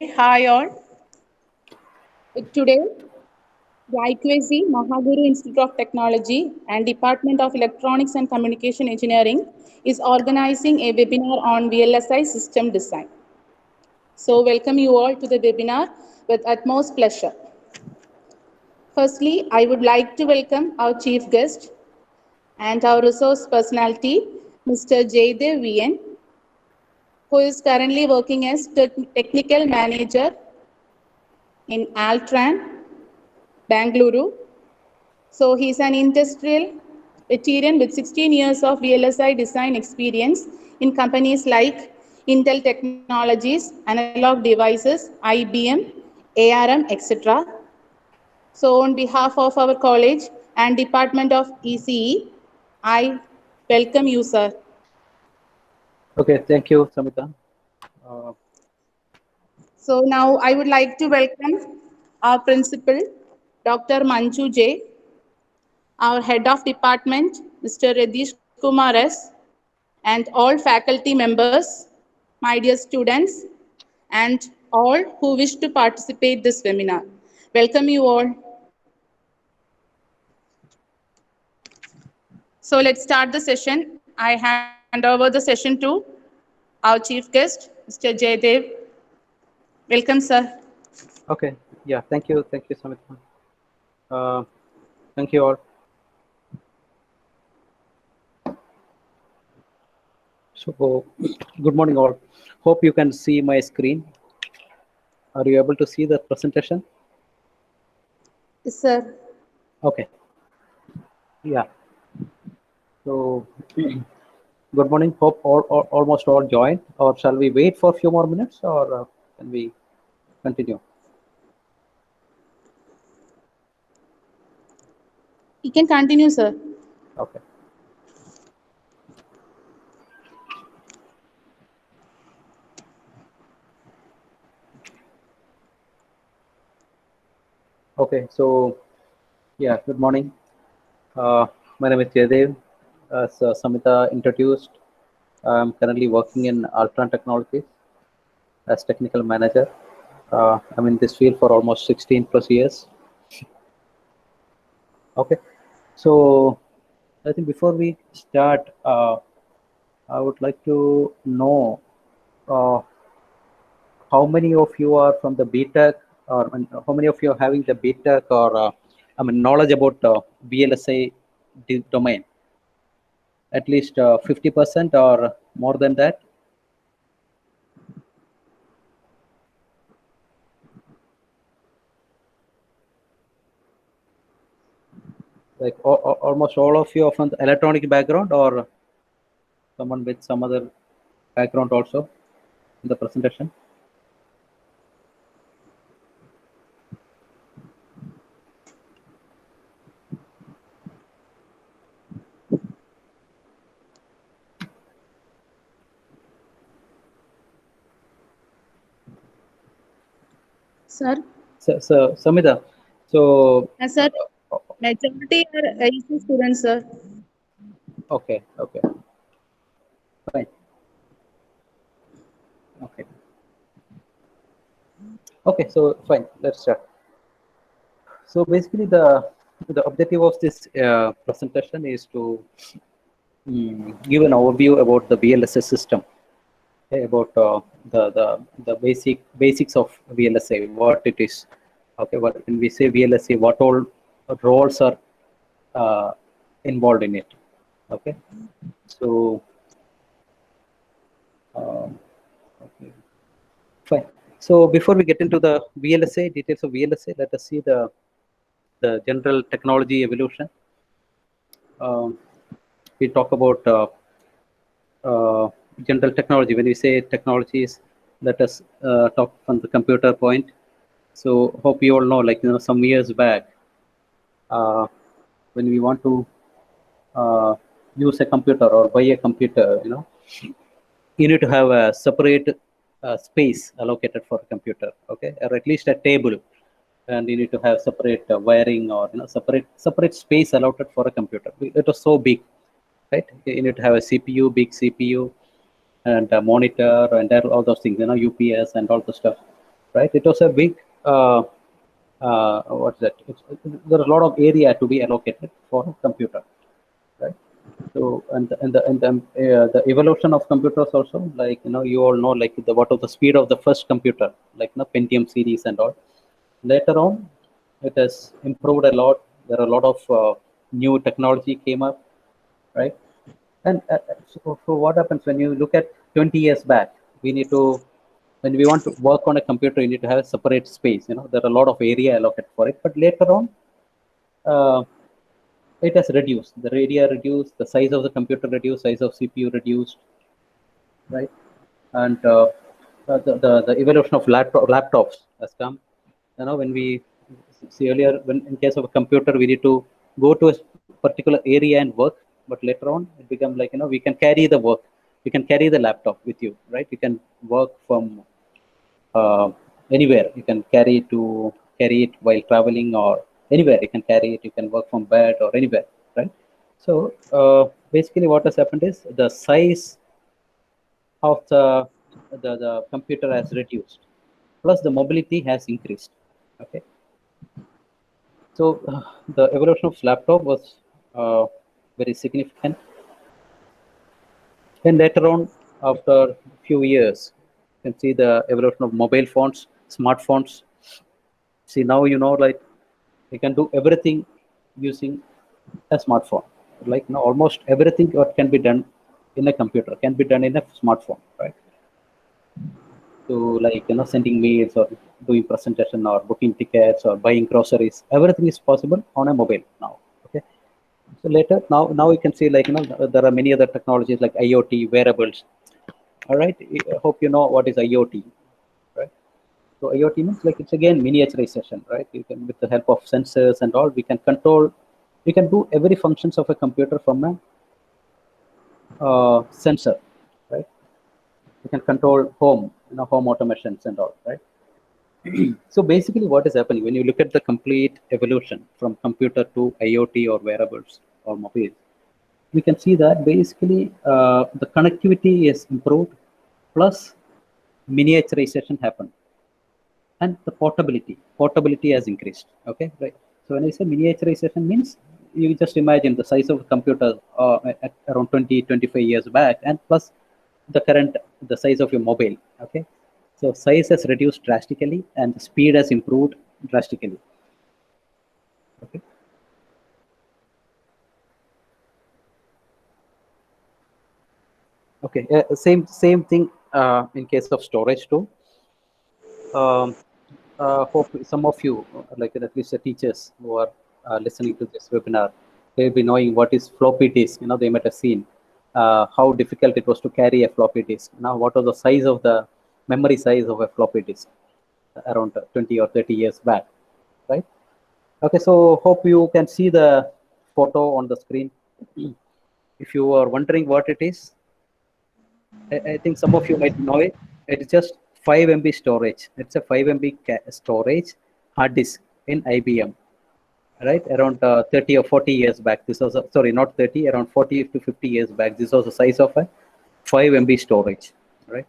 Hi all. Today, the IQAC, Mahaguru Institute of Technology and Department of Electronics and Communication Engineering is organizing a webinar on VLSI system design. So, welcome you all to the webinar with utmost pleasure. Firstly, I would like to welcome our chief guest and our resource personality, Mr. Jaydev VN, who is currently working as technical manager in Altran, Bangalore. So he's an industrial veteran with 16 years of VLSI design experience in companies like Intel Technologies, Analog Devices, IBM, ARM, etc. So on behalf of our college and Department of ECE, I welcome you, sir. Okay, thank you, Samita. Uh, So now I would like to welcome our principal, Dr. Manju J, our head of department, Mr. Radish Kumar S, and all faculty members, my dear students, and all who wish to participate this webinar. Welcome you all. So let's start the session. I hand over the session to our chief guest, Mr. Jaydev. Welcome, sir. okay, yeah, thank you, Samita. Uh, Thank you all. So, good morning, all. Hope you can see my screen. Are you able to see the presentation? Yes, sir. Okay, yeah. So, good morning. Hope almost all joined. Or shall we wait for a few more minutes, or can we continue? You can continue, sir. Okay. Okay. So, yeah. Good morning. My name is Jaydev. As Samita introduced, I'm currently working in Altran Technologies as technical manager. I'm in this field for almost 16 plus years. Okay, so I think before we start, I would like to know uh, how many of you are from the BTech, or how many of you are having the BTech or knowledge about VLSI domain. At least 50% or more than that. Like almost all of you are from the electronic background, or someone with some other background also in the presentation. Sir. So Samita, so Yes, sir. Majority are AC students, sir. okay, fine, okay, okay. So fine, let's start. So basically, the objective of this presentation is to give an overview about the VLSI system, okay, about the basics of VLSI, what it is. Okay, when we say VLSI, what all roles are uh, involved in it. Okay, so okay, fine. So before we get into the VLSI details of VLSI, let us see the general technology evolution. Um, we talk about uh, general technology. When we say technologies, let us talk from the computer point. So hope you all know, like some years back, uh, when we want to uh, use a computer or buy a computer, you need to have a separate space allocated for a computer, okay, or at least a table, and you need to have separate wiring, or separate space allotted for a computer. It was so big, right? You need to have a CPU, big CPU, and a monitor, and all those things, UPS and all the stuff. right? It was a big what's that? There are a lot of area to be allocated for a computer, right? So the evolution of computers also, like you all know, like what was the speed of the first computer, like Pentium series and all. Later on, it has improved a lot. There are a lot of new technology came up, right? And so what happens when you look at 20 years back? We need to, when we want to work on a computer, you need to have a separate space. There are a lot of area allocated for it. But later on, uh, it has reduced. The area reduced, the size of the computer reduced, size of CPU reduced, right? And the evolution of laptops has come. When we see earlier, when in case of a computer, we need to go to a particular area and work. But later on, it become like we can carry the work. You can carry the laptop with you, right? You can work from anywhere. You can carry it while traveling or anywhere. You can carry it. You can work from bed or anywhere, right? So basically, what has happened is the size of the computer has reduced, plus the mobility has increased. Okay, so the evolution of laptop was very significant, and later on, after a few years, you can see the evolution of mobile phones, smartphones. See, now like you can do everything using a smartphone. Like almost everything what can be done in a computer can be done in a smartphone, right? To like sending mails or doing presentation or booking tickets or buying groceries, everything is possible on a mobile now. Okay, so later, now you can see like there are many other technologies like IoT, wearables. All right, I hope you know what is IoT, right? So IoT means like it's again miniaturization, right? You can, with the help of sensors and all, we can do every functions of a computer from a sensor, right? You can control home automations and all, right? So basically, what is happening when you look at the complete evolution from computer to IoT or wearables or mobile, we can see that basically the connectivity is improved, plus miniaturization happened, and the portability has increased. Okay, right. So when I say miniaturization means, you just imagine the size of a computer at around 20-25 years back, and plus the size of your mobile. Okay, so size has reduced drastically and the speed has improved drastically. Okay. Okay. Same thing in case of storage too. Um, hope some of you, like at least the teachers who are listening to this webinar, they'll be knowing what is floppy disk. They might have seen how difficult it was to carry a floppy disk. Now, what was the size of the memory size of a floppy disk around 20 or 30 years back, right? Okay, so hope you can see the photo on the screen. If you are wondering what it is, I think some of you might know it. It's just 5 MB storage. It's a 5 MB storage hard disk in IBM, right? Around 30 or 40 years back. This was, sorry, not 30, around 40 to 50 years back. This was the size of a 5 MB storage, right?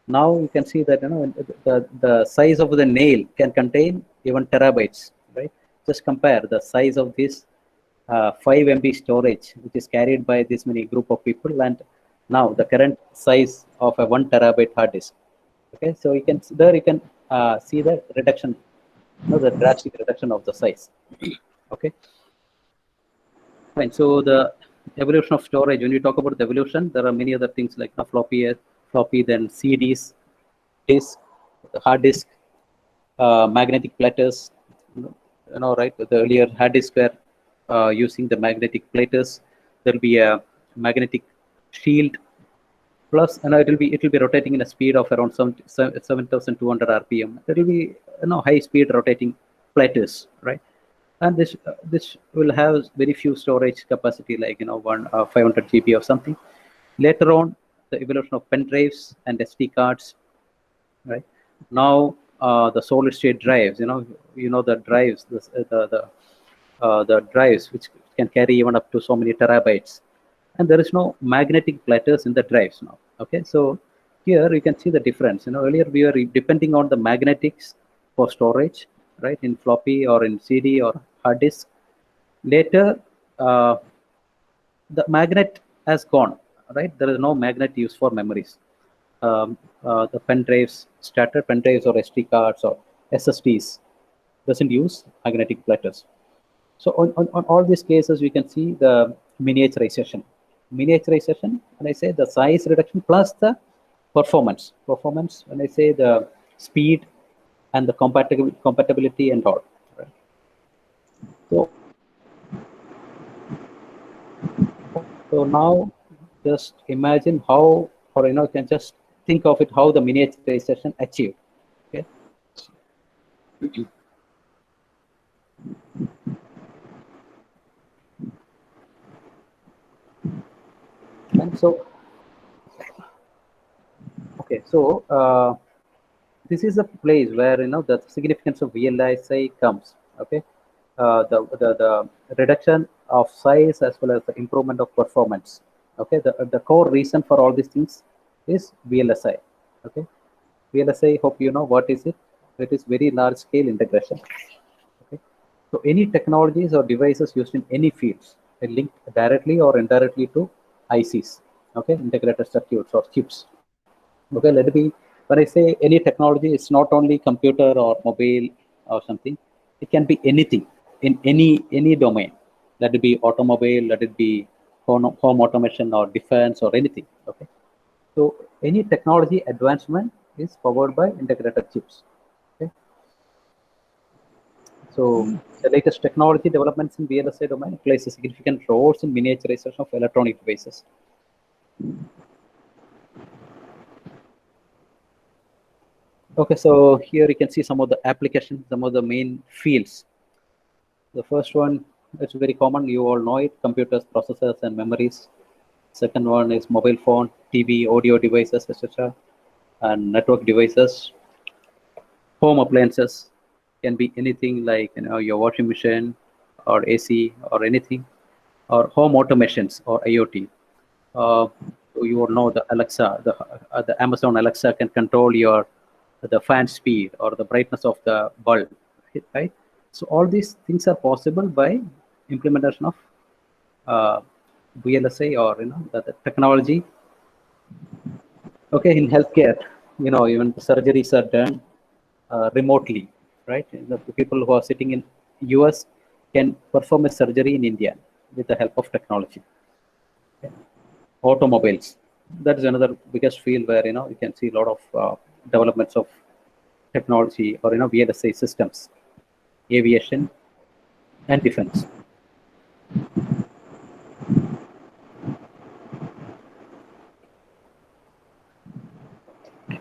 Now you can see that the size of the nail can contain even terabytes, right? Just compare the size of this 5 MB storage, which is carried by this many group of people, and now the current size of a 1 terabyte hard disk. Okay, so you can see the reduction, the drastic reduction of the size. Okay, fine. So the evolution of storage. When you talk about the evolution, there are many other things like floppy, then CDs, disk, the hard disk, magnetic platters. Right? The earlier hard disk were using the magnetic platters. There will be a magnetic shield, plus it will be rotating in a speed of around 7,200 rpm. There will be high speed rotating platters, right? And this will have very few storage capacity, like 500 GB or something. Later on, the evolution of pen drives and SD cards, right? Now the solid state drives, the drives, the drives which can carry even up to so many terabytes, and there is no magnetic platters in the drives now. Okay, so here you can see the difference. Earlier we were depending on the magnetics for storage, right, in floppy or in CD or hard disk. Later, the magnet has gone, right? There is no magnet used for memories. The pen drives, starter pen drives or SD cards or SSDs doesn't use magnetic platters. So on all these cases, we can see the miniaturization. Miniaturization, when I say the size reduction plus the performance. Performance, when I say the speed and the compatibility and all. Right? So, so now just imagine how, or you can just think of it how the miniaturization achieved. Okay. And so, okay, so this is a place where the significance of VLSI comes. Okay, the reduction of size as well as the improvement of performance. Okay, the core reason for all these things is VLSI. Okay, VLSI. Hope you know what is it. It is very large scale integration. Okay, so any technologies or devices used in any fields are linked directly or indirectly to ICs. Okay, integrated circuits or chips. Okay, let it be. When I say any technology, it's not only computer or mobile or something. It can be anything in any domain. Let it be automobile, let it be home automation or defense or anything. Okay, so any technology advancement is powered by integrated chips. Okay, so the latest technology developments in VLSI domain plays a significant roles in miniaturization of electronic devices. Okay, so here you can see some of the applications, some of the main fields. The first one, it's very common, you all know it, computers, processors, and memories. Second one is mobile phone, TV, audio devices, etc., and network devices. Home appliances can be anything like your washing machine or AC or anything, or home automations or IoT. Uh, you all know the Alexa, the Amazon Alexa can control your the fan speed or the brightness of the bulb, right? So all these things are possible by implementation of uh, VLSI or the technology. Okay, in healthcare, even surgeries are done remotely, right? The people who are sitting in US can perform a surgery in India with the help of technology. Okay. Automobiles, that is another biggest field where you can see a lot of developments of technology or VLSI systems, aviation and defense.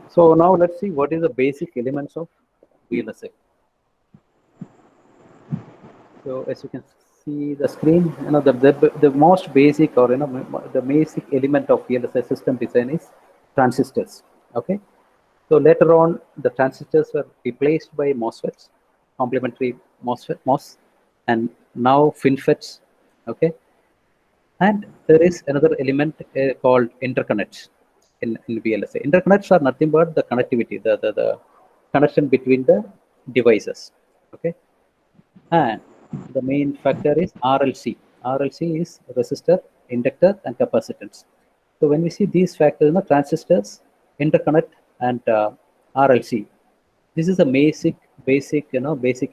So now let's see what is the basic elements of VLSI. So as you can see the screen, the most basic or the basic element of VLSI system design is transistors. Okay. So later on, the transistors were replaced by MOSFETs, complementary MOS, and now FinFETs. Okay, and there is another element called interconnects in VLSI. Interconnects are nothing but the connectivity, the connection between the devices. Okay, and the main factor is RLC. RLC is resistor, inductor, and capacitance. So when we see these factors, transistors, interconnect, and RLC, this is the basic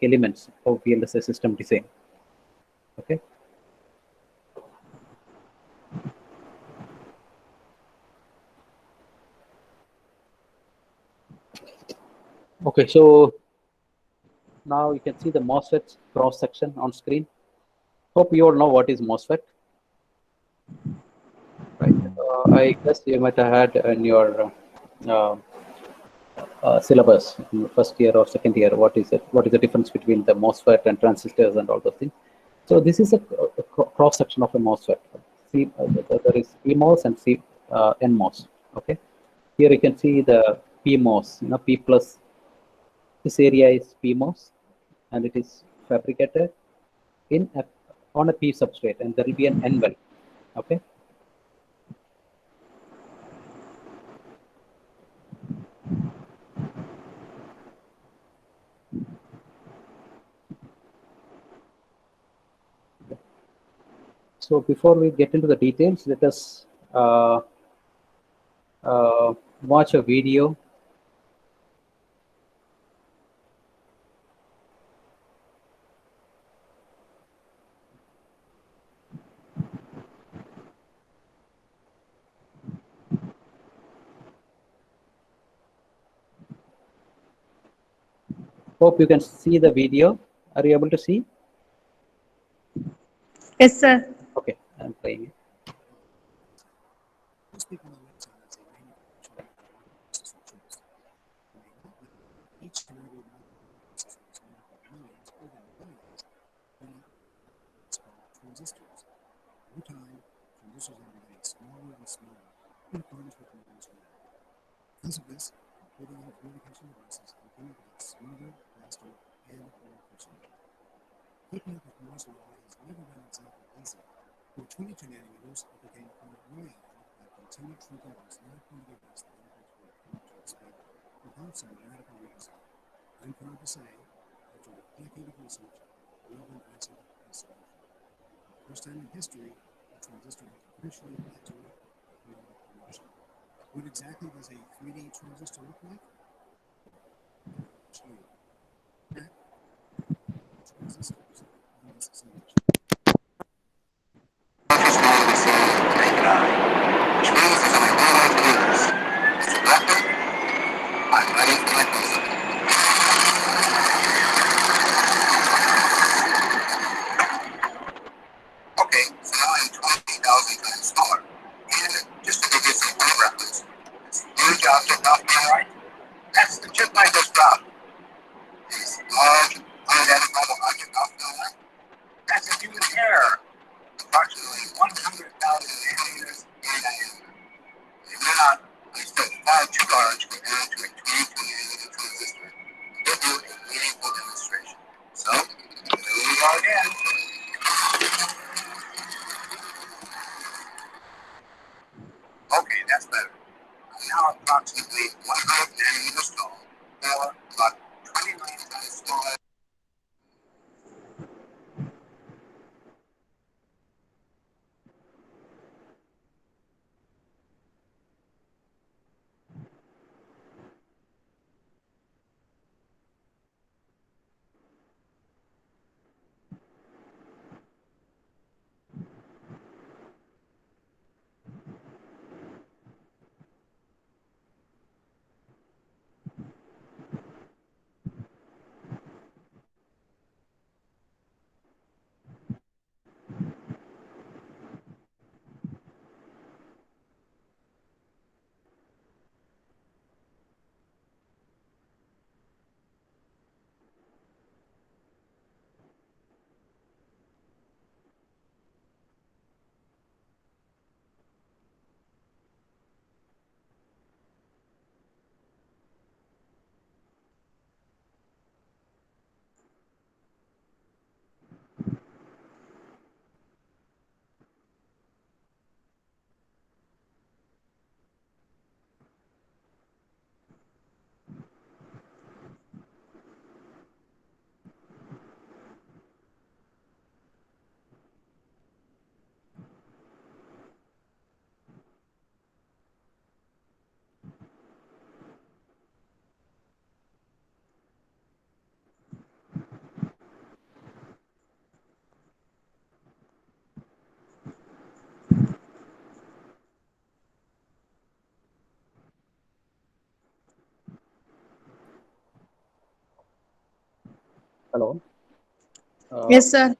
elements of VLSI system design. Okay. Okay. So now you can see the MOSFET cross section on screen. Hope you all know what is MOSFET, right? I guess you might have had in your syllabus in first year or second year. What is it? What is the difference between the MOSFET and transistors and all those things? So this is a cross section of a MOSFET. See, there is PMOS and NMOS. Okay. Here you can see the PMOS. P plus. This area is PMOS, and it is fabricated on a P substrate, and there will be an N well. Okay. So before we get into the details, let us uh, watch a video. Hope you can see the video. Are you able to see? Yes, sir. Okay, I'm playing it. Okay, so now I'm 20,000 times smaller. And just to give you some point of reference, this huge object off to my right, that's the chip I just dropped. This large, unidentifiable object off to my left, that's a human hair, approximately 100,000 nanometers in diameter. Believe it or not, I'm still far too large compared to a 22 nanometer transistor to give you a meaningful demonstration. So, here we go again. Okay, that's better. I'm now approximately 100 nanometers tall, or about 29 times smaller. Hello. Uh, Yes, sir.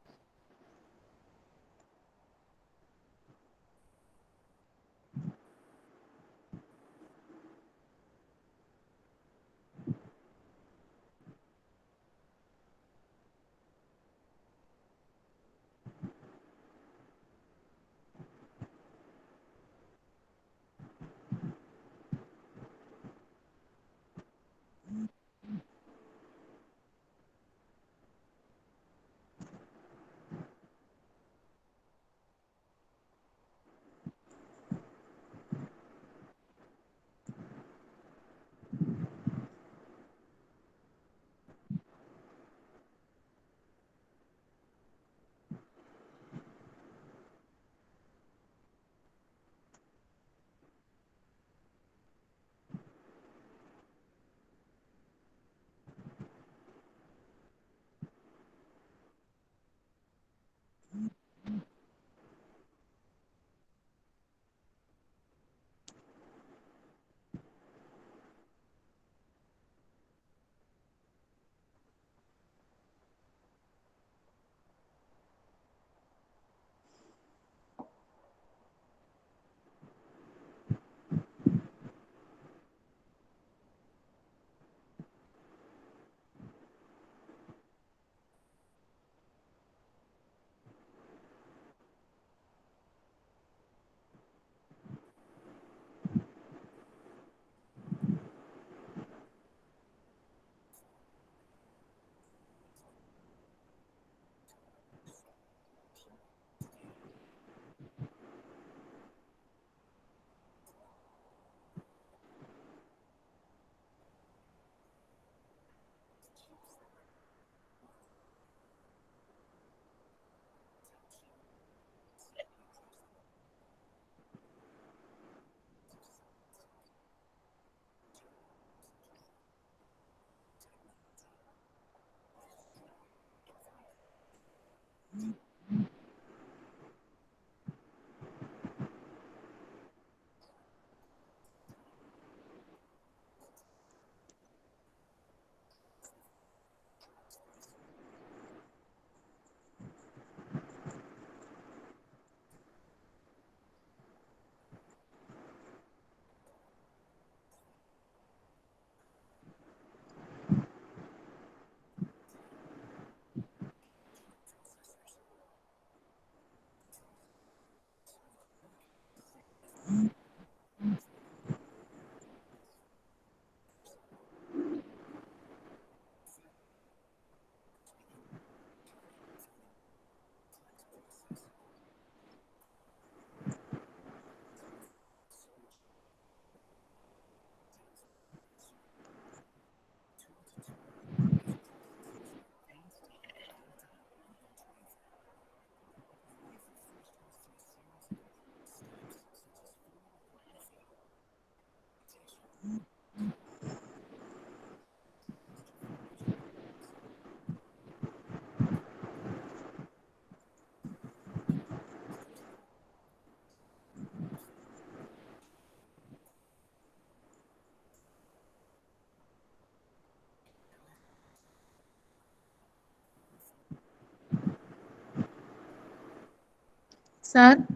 Sir,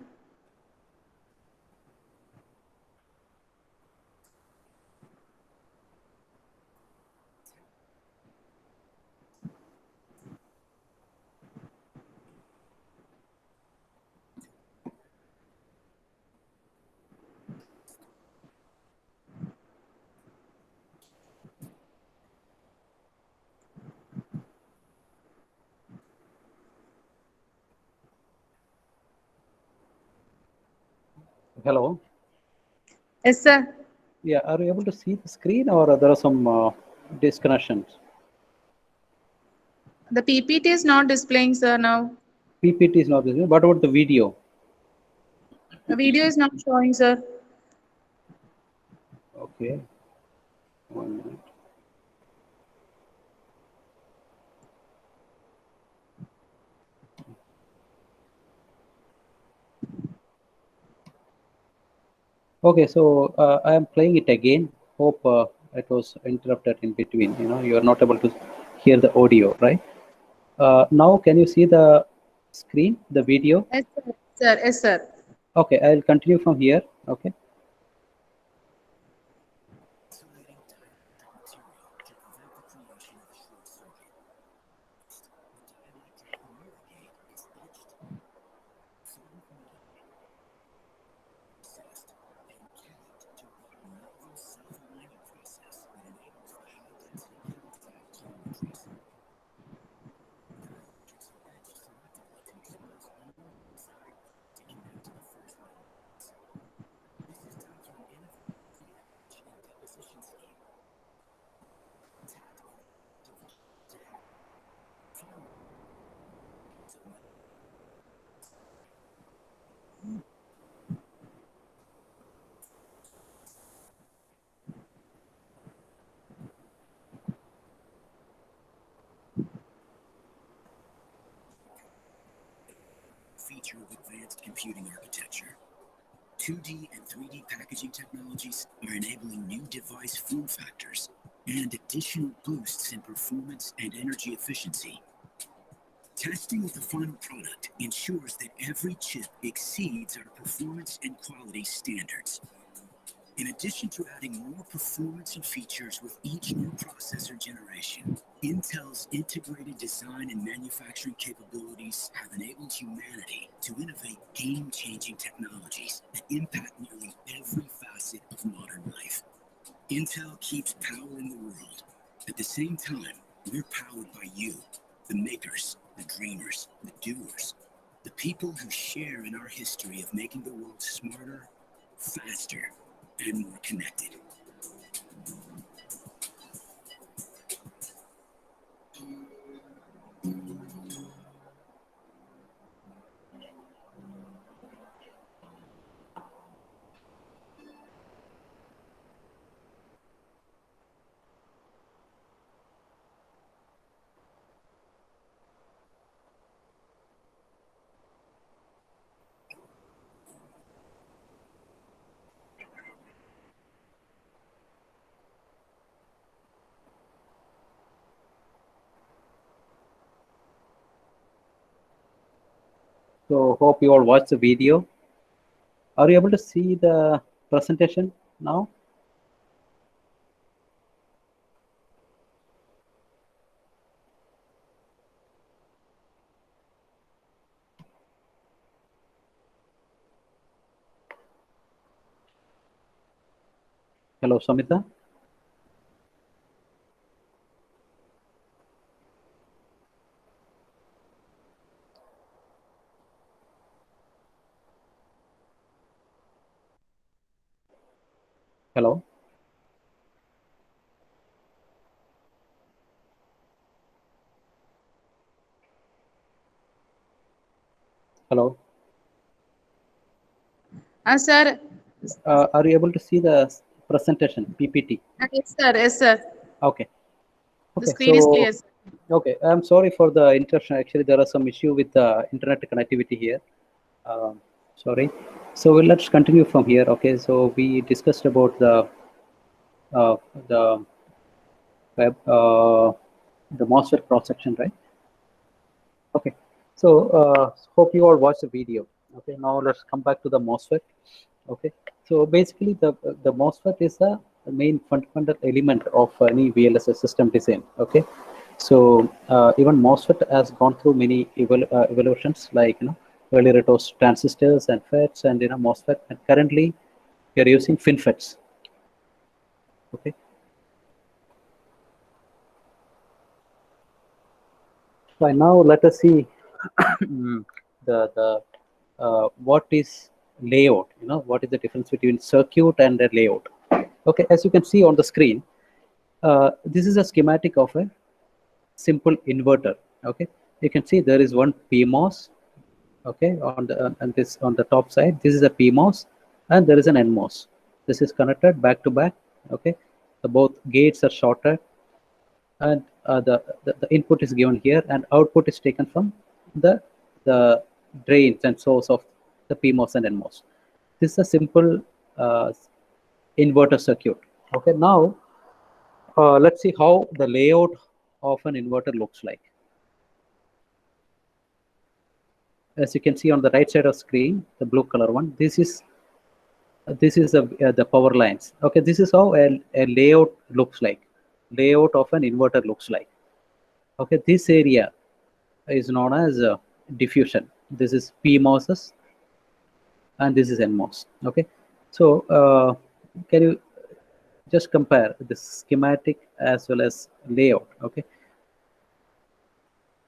Hello. yes, sir. Yeah, are you able to see the screen, or there are some disconnections? The PPT is not displaying, sir, now. PPT is not visible. What about the video? The video is not showing, sir. Okay. 1 minute. Okay, so I am playing it again. Hope it was interrupted in between. You are not able to hear the audio, right? Now, can you see the screen, the video? Yes, sir. Sir, yes, sir. Okay, I'll continue from here. Okay. Feature of advanced computing architecture. 2D and 3D packaging technologies are enabling new device form factors and additional boosts in performance and energy efficiency. Testing of the final product ensures that every chip exceeds our performance and quality standards. In addition to adding more performance and features with each new processor generation, Intel's integrated design and manufacturing capabilities have enabled humanity to innovate game-changing technologies that impact nearly every facet of modern life. Intel keeps powering the world. At the same time, we're powered by you, the makers, the dreamers, the doers, the people who share in our history of making the world smarter, faster, and more connected. So hope you all watch the video. Are you able to see the presentation now? Hello, Samita. Hello. Hello. Sir. Are you able to see the presentation, PPT? Yes, sir. Yes, sir. Okay. The Okay. screen is clear, So, sir. okay. I'm sorry for the interruption. Actually, there are some issue with the internet connectivity here. Sorry. So let's continue from here. Okay. So we discussed about uh, the web, the MOSFET cross section, right? Okay. So hope you all watch the video. Okay, now let's come back to the MOSFET. Okay, so basically the MOSFET is the main fundamental element of any VLSI system design. Okay, so even MOSFET has gone through many evolutions, like earlier it was transistors and FETs and MOSFET, and currently we are using FinFETs. Okay. Right now, let us see the what is layout. What is the difference between circuit and a layout? Okay, as you can see on the screen, this is a schematic of a simple inverter. Okay, you can see there is one PMOS. Okay, on the and this on the top side, this is a PMOS, and there is an NMOS. This is connected back to back. Okay, the both gates are shorted, and the input is given here, and output is taken from the drains and source of the PMOS and NMOS. This is a simple uh, inverter circuit. Okay, now let's see how the layout of an inverter looks like. As you can see on the right side of screen, the blue color one, this is the power lines. Okay, this is how a layout looks like. Layout of an inverter looks like. Okay, this area is known as diffusion. This is PMOSs and this is NMOS. Okay, so can you just compare this schematic as well as layout? Okay,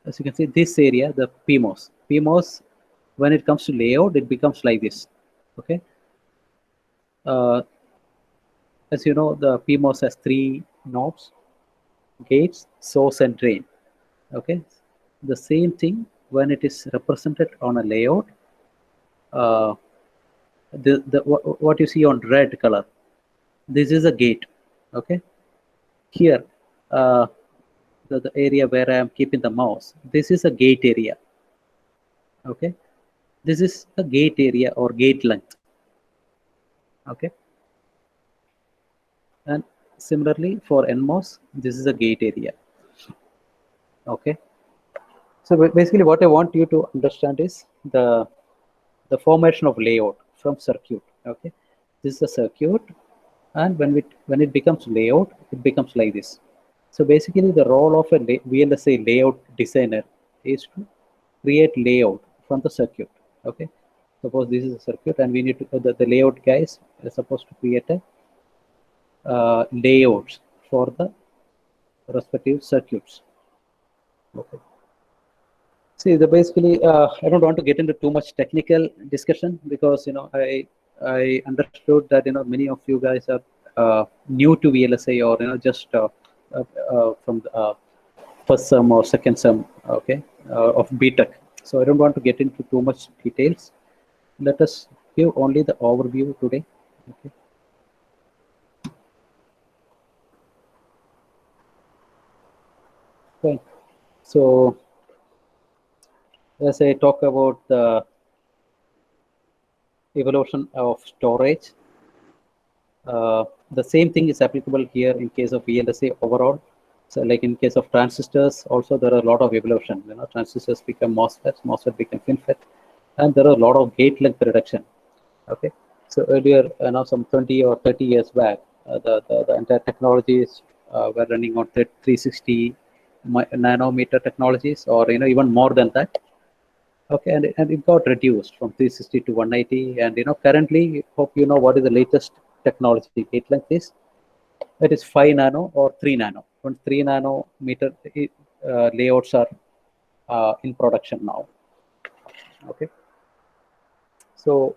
as you can see, this area, the PMOS, when it comes to layout, it becomes like this. Okay, uh, as you know, the PMOS has three knobs: gates, source, and drain. Okay, the same thing when it is represented on a layout. Uh, what you see on red color, this is a gate. Okay, here the area where I am keeping the mouse, this is a gate area. Okay, this is a gate area or gate length. Okay, and similarly for NMOS, this is a gate area. Okay, so basically what I want you to understand is the formation of layout from circuit. Okay, this is a circuit, and when it becomes layout, it becomes like this. So basically the role of a VLSI layout designer is to create layout from the circuit. Okay, suppose this is a circuit and we need to the layout guys are supposed to create a layouts for the respective circuits. Okay, see, the basically, I don't want to get into too much technical discussion, because I understood that many of you guys are new to VLSI, or just from the first sem or second sem, okay, of BTech. So I don't want to get into too much details. Let us give only the overview today. Okay. Fine. So as I talk about the evolution of storage, the same thing is applicable here in case of VLSI overall. So like in case of transistors, also there are a lot of evolution. Transistors become MOSFETs, MOSFET become FinFET, and there are a lot of gate length reduction. Okay, so earlier, now some 20 or 30 years back, the entire technologies were running on 360 nanometer technologies, or even more than that. Okay, and it got reduced from 360 to 180, and currently, hope you know what is the latest technology gate length is. It is 5 nano or 3 nano. When 3 nanometer layouts are in production now. Okay, so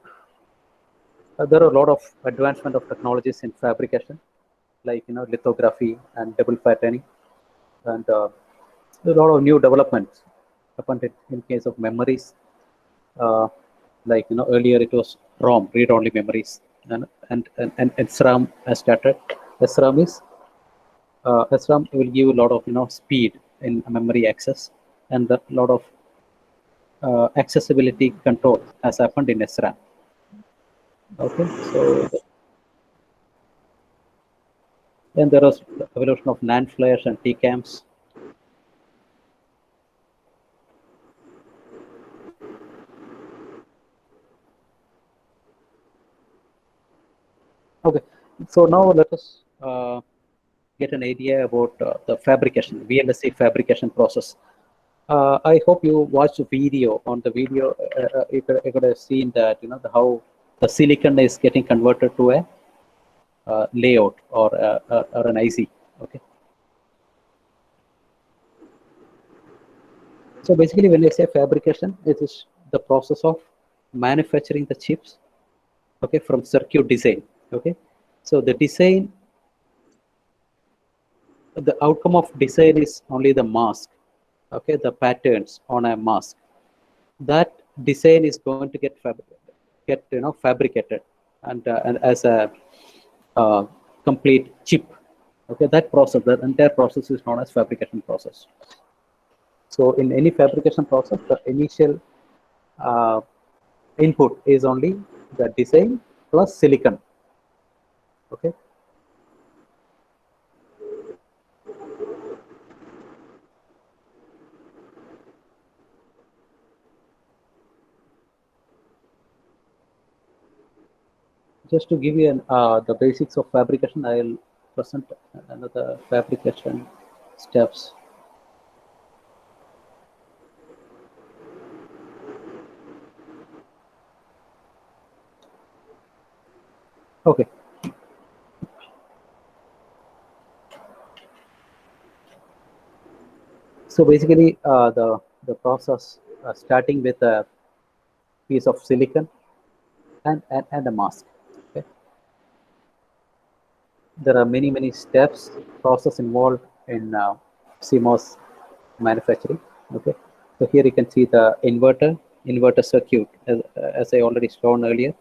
there are a lot of advancement of technologies in fabrication, like lithography and double patterning, and a lot of new developments happened in case of memories. Uh, like earlier it was ROM, read-only memories, and SRAM has started. SRAM is SRAM will give a lot of speed in memory access, and a lot of accessibility control has happened in SRAM. Okay, so then there was the evolution of NAND flares and TCAMs. So now let us get an idea about the fabrication, VLSI fabrication process. I hope you watched the video. On the video, you could have seen that how the silicon is getting converted to a layout or an IC. Okay. So basically, when I say fabrication, it is the process of manufacturing the chips. Okay, from circuit design. Okay, so the design, the outcome of design is only the mask. Okay, the patterns on a mask. That design is going to get fabricated and as a complete chip. Okay, that process, that entire process is known as fabrication process. So in any fabrication process, the initial uh, input is only the design plus silicon. Okay. Just to give you the basics of fabrication, I'll present another fabrication steps. Okay. So basically, the process starting with a piece of silicon and a mask. Okay. There are many steps process involved in CMOS manufacturing. Okay. So here you can see the inverter circuit as I already shown earlier.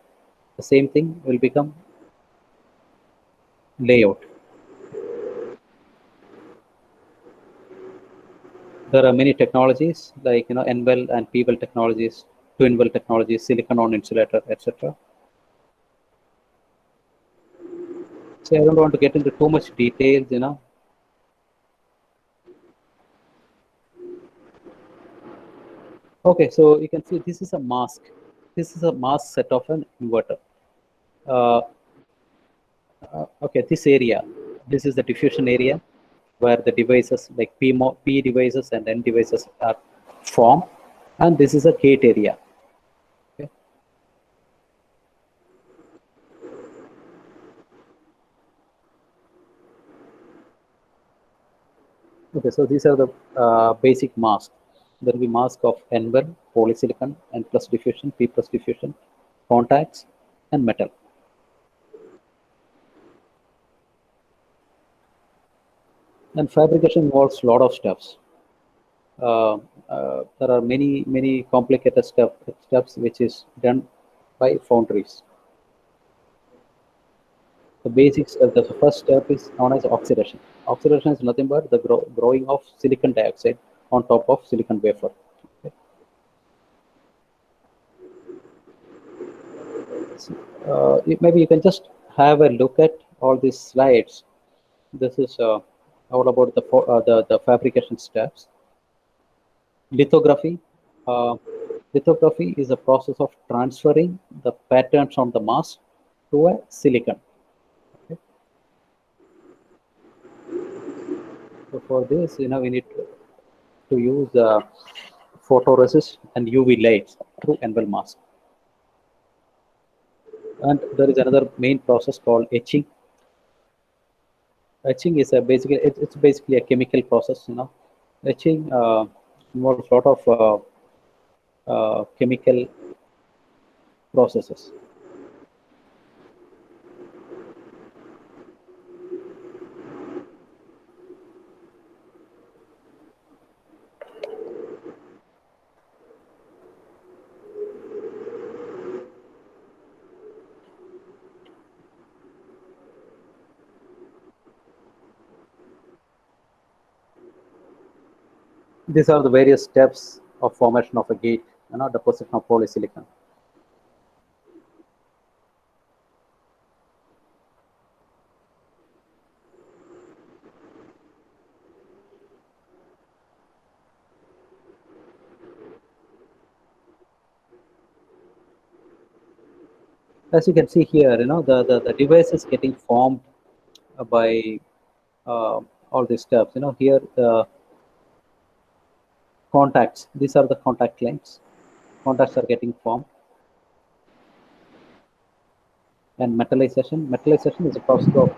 The same thing will become layout. There are many technologies like N-well and P-well technologies, twin-well technologies, silicon on insulator, etc. So I don't want to get into too much details. Okay, so you can see this is a mask. This is a mask set of an inverter. Uh, okay, this area, this is the diffusion area where the devices like P devices and N devices are formed, and this is a gate area. Okay. Okay, so these are the basic masks. There will be mask of N-well, polysilicon, N plus diffusion, P plus diffusion, contacts, and metal. And fabrication involves a lot of steps. There are many complicated steps which is done by foundries. The basic step, the first step is known as oxidation. Oxidation is nothing but the growing of silicon dioxide on top of silicon wafer. Okay. So, maybe you can just have a look at all these slides. This is all about the fabrication steps. Lithography. Uh, Lithography is a process of transferring the patterns on the mask to a silicon. Okay. So for this, we need to use photoresist and UV lights through N-well mask. And there is another main process called etching. Etching is it's basically a chemical process. Etching involves a lot of chemical processes. These are the various steps of formation of a gate, deposition of polysilicon. as you can see here, the device is getting formed by uh, all these steps. Here the contacts, these are the contact lengths. Contacts are getting formed. And metallization. Metallization is a process of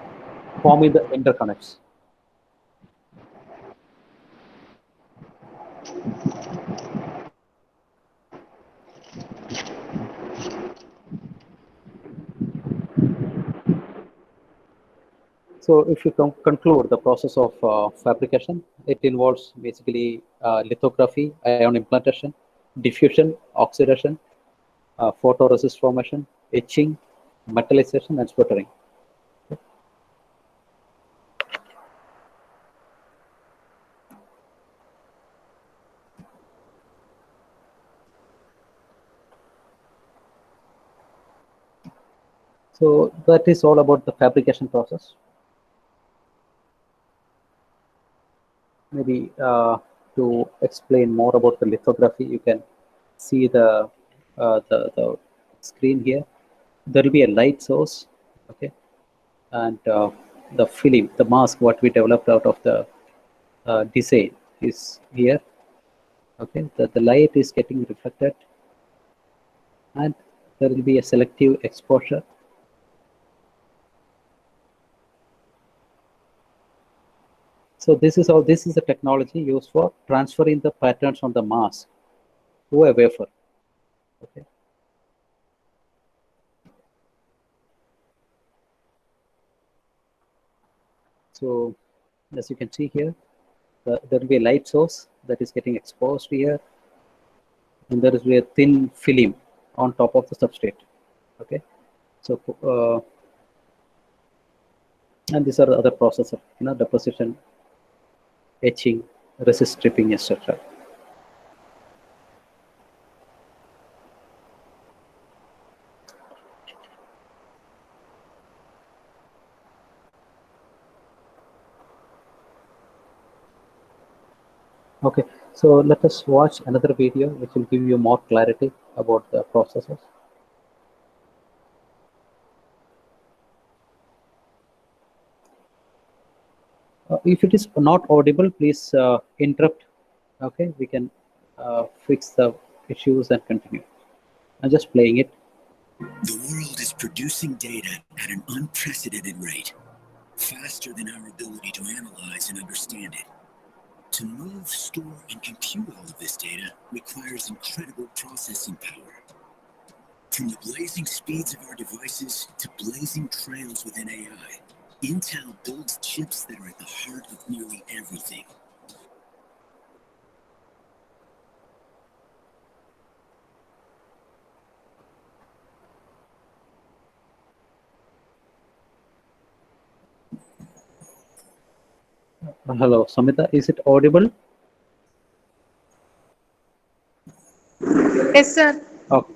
forming the interconnects. So if you conclude the process of fabrication, it involves basically lithography, ion implantation, diffusion, oxidation, photoresist formation, etching, metallization, and sputtering. So that is all about the fabrication process. Maybe to explain more about the lithography, you can see the screen here. There will be a light source, okay, and the film, the mask, what we developed out of the design is here. Okay, the light is getting reflected, and there will be a selective exposure. So this is the technology used for transferring the patterns on the mask to a wafer. Okay. So as you can see here, there will be a light source that is getting exposed here, and there is a thin film on top of the substrate. Okay, so and these are the other processes of deposition, etching, resist stripping, etc. Okay, so let us watch another video which will give you more clarity about the processes. If it is not audible, please interrupt. Okay, we can fix the issues and continue. I'm just playing it. The world is producing data at an unprecedented rate, faster than our ability to analyze and understand it. To move, store, and compute all of this data requires incredible processing power. From the blazing speeds of our devices to blazing trails within AI, Intel builds chips that are at the heart of nearly everything. Hello, Samita, is it audible? Yes, sir. Okay.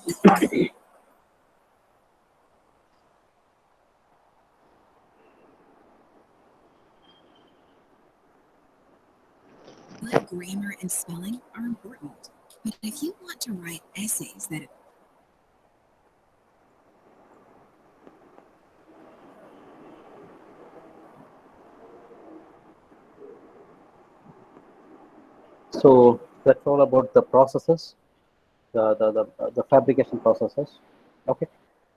Good grammar and spelling are important, but if you want to write essays that So that's all about the processes, the fabrication processes. Okay.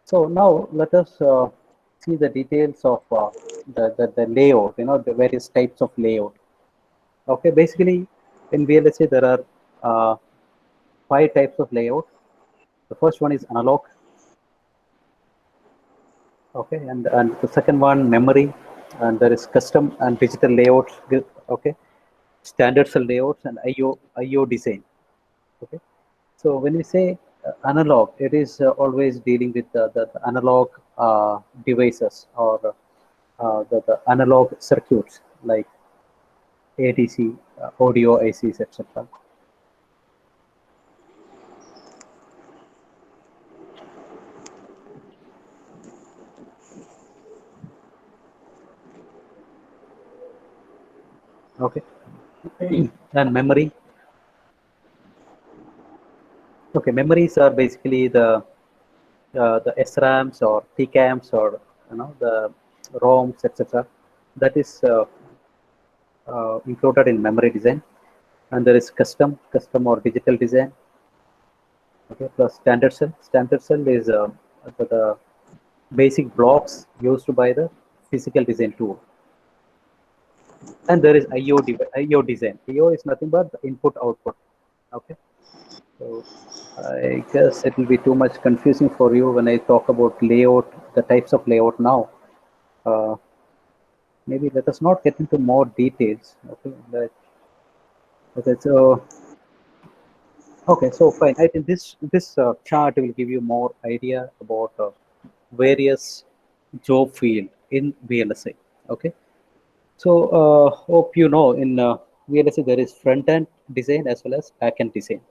So now let us see the details of the layout, the various types of layout. Okay, basically in VLSI there are five types of layout. The first one is analog. Okay, and the second one memory, and there is custom and digital layouts. Okay, standard cell layouts and IO design. Okay, so when we say analog, it is always dealing with the analog devices or the analog circuits like ADC, audio ICs, etc. Okay, and memory. Okay, memories are basically the SRAMs or TCAMs or the ROMs, etc. That is included in memory design, and there is custom or digital design. Okay, plus standard cell. Standard cell is the basic blocks used by the physical design tool. And there is IO design. IO is nothing but the input output. Okay, so I guess it will be too much confusing for you when I talk about layout, the types of layout now. Uh, Maybe let us not get into more details. Okay, okay, so fine. I think this chart will give you more idea about various job field in VLSI. Okay, so hope you know in VLSI there is front end design as well as back end design.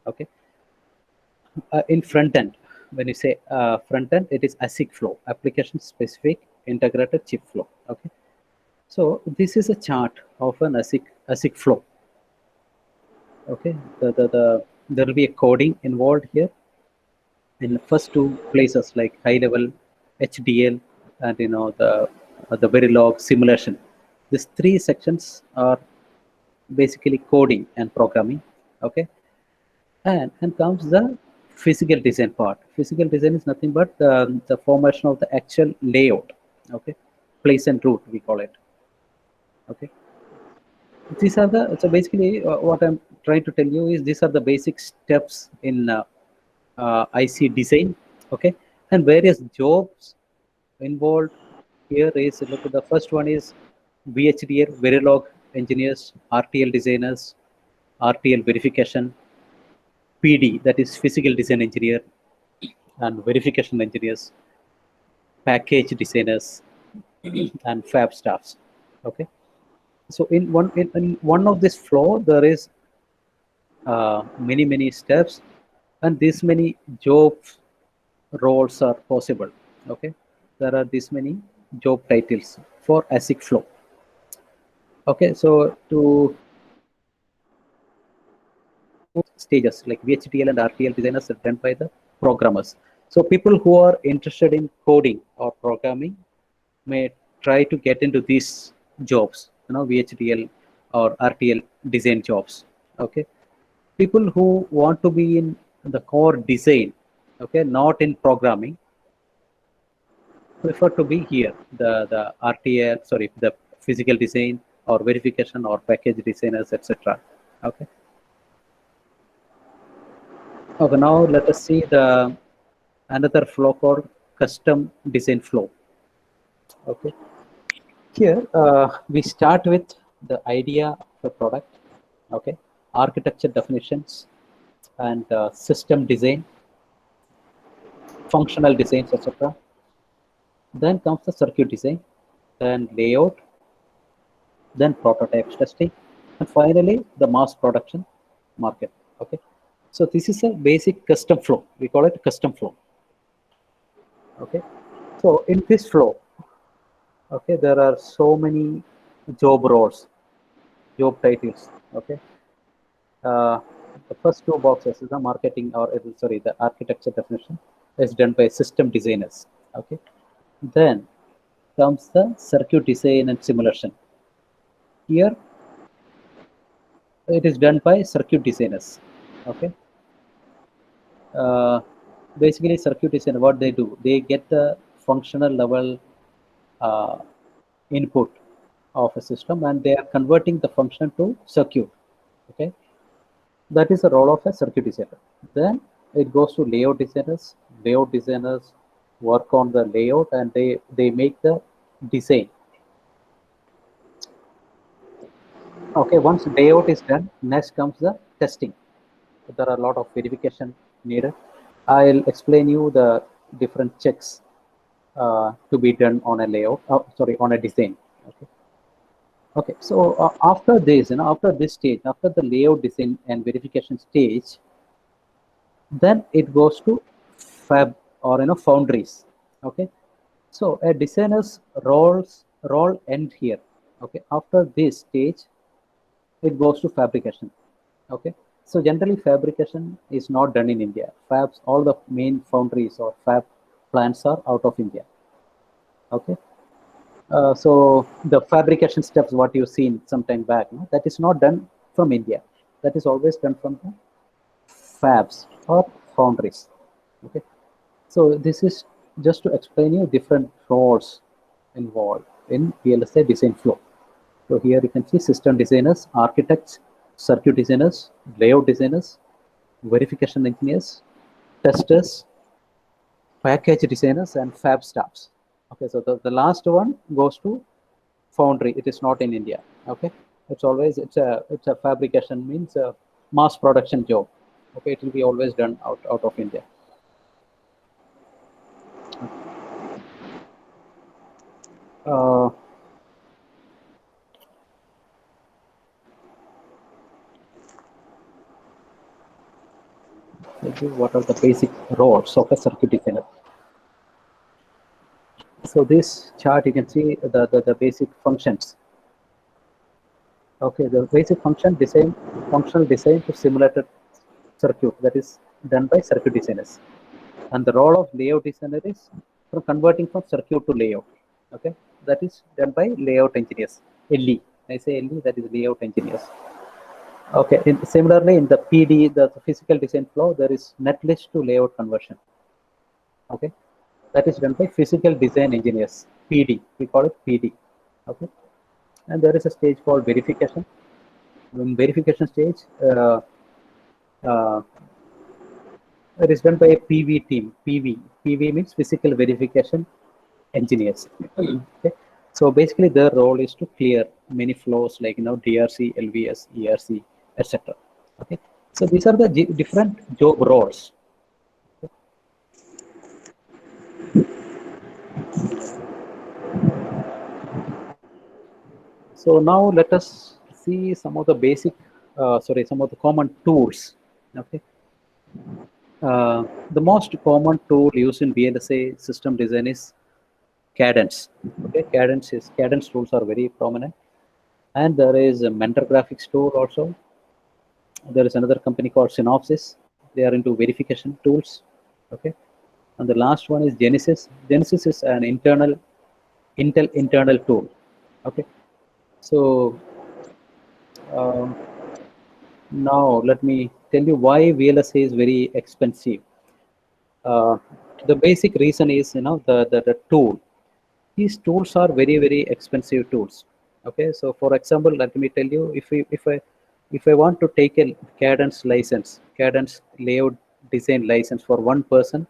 Okay, in front end, when you say front end, it is ASIC flow, application specific integrated chip flow. Okay, so this is a chart of an ASIC flow. Okay, there will be a coding involved here in the first two places like high level HDL and the Verilog simulation. These three sections are basically coding and programming. Okay, and comes the physical design part. Physical design is nothing but the formation of the actual layout. Okay, place and route we call it. Okay, these are the so basically what I'm trying to tell you is these are the basic steps in IC design. Okay, and various jobs involved here is look the first one is VHDL Verilog engineers, RTL designers, RTL verification, PD that is physical design engineer and verification engineers, package designers, and fab staffs. Okay, so in one of this flow there is many steps, and this many job roles are possible. Okay, there are this many job titles for ASIC flow. Okay, so to stages like VHDL and RTL designers are done by the programmers. So people who are interested in coding or programming may try to get into these jobs, VHDL or RTL design jobs. Okay, people who want to be in the core design, okay, not in programming, prefer to be here. The RTL, sorry, the physical design or verification or package designers, etc. Okay. Okay. Now let us see the another flow called custom design flow. Okay. Here we start with the idea of the product. Okay. Architecture definitions and system design, functional designs, etc. Then comes the circuit design, then layout, then prototype testing, and finally the mass production market. Okay, So this is a basic custom flow. We call it custom flow. Okay. So in this flow, okay, there are so many job roles, job titles. Okay. The first two boxes is the marketing or sorry, the architecture definition is done by system designers. Okay. Then comes the circuit design and simulation. Here it is done by circuit designers. Okay. Uh, Basically, circuit design, what they do, they get the functional level uh, input of a system and they are converting the function to circuit. Okay, that is the role of a circuit designer. Then it goes to layout designers. Layout designers work on the layout and they make the design. Okay, once layout is done, next comes the testing. There are a lot of verification needed. I'll explain you the different checks to be done on a layout. Sorry, on a design. Okay. Okay. So after this, after this stage, after the layout design and verification stage, then it goes to fab or foundries. Okay. So a designer's role end here. Okay. After this stage, it goes to fabrication. Okay. So generally fabrication is not done in India. Fabs, all the main foundries or fab plants are out of India. Okay. So the fabrication steps, what you've seen some time back, that is not done from India. That is always done from the fabs or foundries. Okay. So this is just to explain you different roles involved in VLSI design flow. So here you can see system designers, architects, circuit designers, layout designers, verification engineers, testers, package designers, and fab staffs. Okay, so the last one goes to foundry. It is not in India. Okay, it's a fabrication, means a mass production job. Okay, it will be always done out of India. What are the basic roles of a circuit designer? So this chart, you can see the basic functions. Okay, the basic functional design to simulated circuit, that is done by circuit designers. And the role of layout designer is from converting from circuit to layout. Okay, that is done by layout engineers. LE, I say LE, that is layout engineers. Okay, similarly in the PD, the physical design flow, there is netlist to layout conversion. Okay, that is done by physical design engineers. PD, we call it PD. Okay, and there is a stage called verification. In verification stage, it is done by a PV team. PV means physical verification engineers. Okay. So basically, their role is to clear many flows like DRC, LVS, ERC, etc. Okay. So these are the different job roles. So now let us see some of the basic, some of the common tools. Okay. The most common tool used in VLSI system design is Cadence. Okay, Cadence tools are very prominent, and there is a Mentor graphics tool also. There is another company called Synopsys. They are into verification tools. Okay, and the last one is Genesis. Genesis is an Intel internal tool. Okay, so now let me tell you why VLSI is very expensive. The basic reason is the tool. These tools are very expensive tools. Okay, so for example, let me tell you, if I want to take a Cadence license, Cadence layout design license for one person,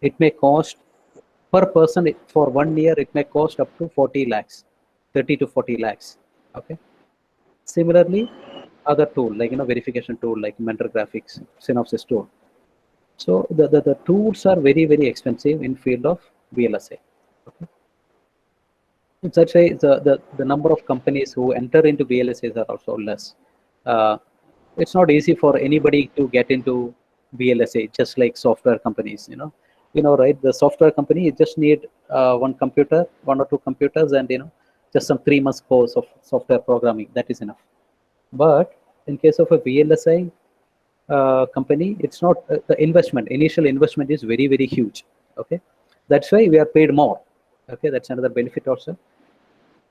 it may cost per person for 1 year, it may cost up to 40 lakhs, 30 to 40 lakhs. Okay, similarly other tool like verification tool like Mentor graphics, Synopsys tool. So the tools are very expensive in field of VLSI. Okay. Such a the number of companies who enter into VLSIs are also less. It's not easy for anybody to get into VLSI, just like software companies, right? The software company, you just need one computer, one or two computers, and just some 3 months course of software programming. That is enough. But in case of a VLSI company, it's not the investment. Initial investment is very, very huge. Okay, that's why we are paid more. Okay, that's another benefit also.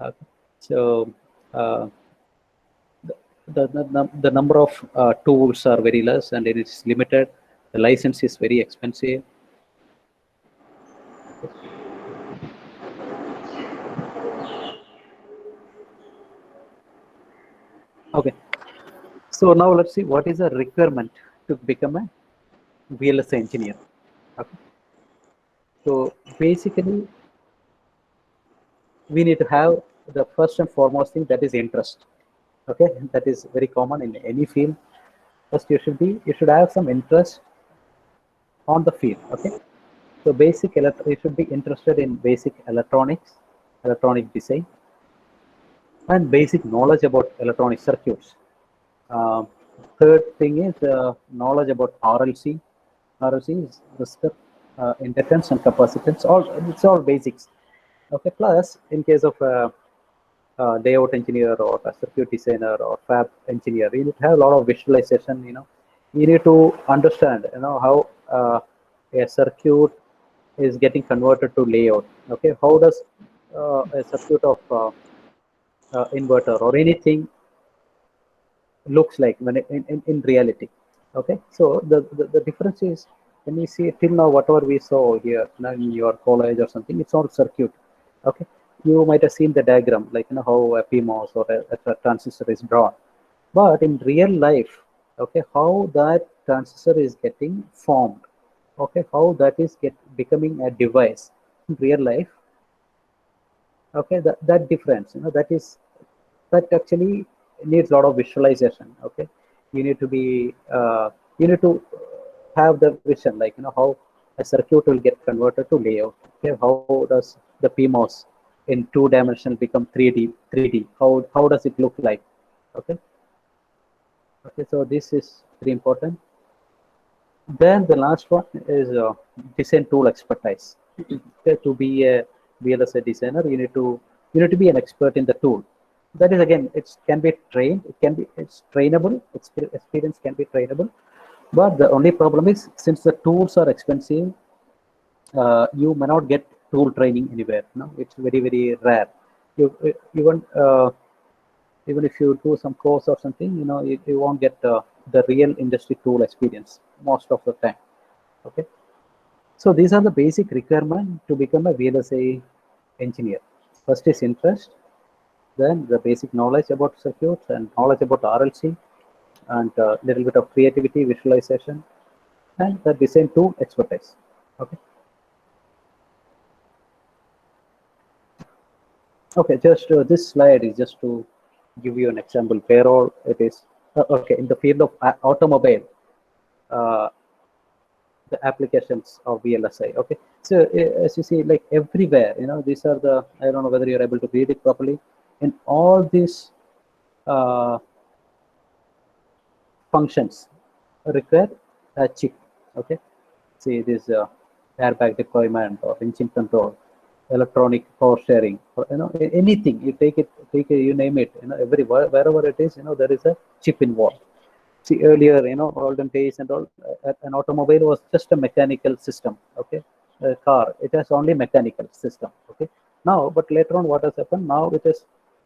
Okay. So the number of tools are very less, and it is limited. The license is very expensive. Okay, so now let's see what is a requirement to become a VLSI engineer. Okay, so basically we need to have the first and foremost thing, that is interest. Okay, that is very common in any field. First, you should have some interest on the field. Okay, so you should be interested in basic electronics, electronic design, and basic knowledge about electronic circuits. Third thing is knowledge about RLC. RLC is resistor, inductance, and capacitance. It's all basics. Okay. Plus, in case of layout engineer or a circuit designer or fab engineer, you need to have a lot of visualization. You need to understand, how a circuit is getting converted to layout. Okay, how does a circuit of inverter or anything looks like when in reality. Okay, so the difference is, when we see till now, whatever we saw here in your college or something, it's all circuit. Okay, you might have seen the diagram, like how a PMOS or a transistor is drawn, but in real life, okay, how that transistor is getting formed, okay, how that is becoming a device in real life. Okay, that difference, that actually needs a lot of visualization. Okay, you need to be you need to have the vision, like how a circuit will get converted to layout. Okay, how does the PMOS in 2-dimensional become 3D? How does it look like? Okay. Okay, so this is very important. Then the last one is design tool expertise. Okay, to be a VLSI designer, you need to be an expert in the tool. That is, again, it can be trained. It's trainable. Experience can be trainable. But the only problem is, since the tools are expensive, you may not get tool training anywhere. No, it's very, very rare. You even even if you do some course or something, you won't get the real industry tool experience most of the time. Okay, so these are the basic requirements to become a VLSI engineer. First is interest, then the basic knowledge about circuits and knowledge about RLC, and a little bit of creativity, visualization, and the design tool expertise. Okay. Okay, just this slide is just to give you an example where all it is. Okay, in the field of automobile, uh, the applications of VLSI. Okay, so as you see, like everywhere, these are the, I don't know whether you're able to read it properly. In all these functions require a chip. Okay, see this airbag deployment or engine control, electronic power sharing, or anything you take it, you name it, wherever it is, there is a chip involved. See, earlier, olden days and all, an automobile was just a mechanical system. Okay, a car, it has only mechanical system. Okay, now, but later on, what has happened? Now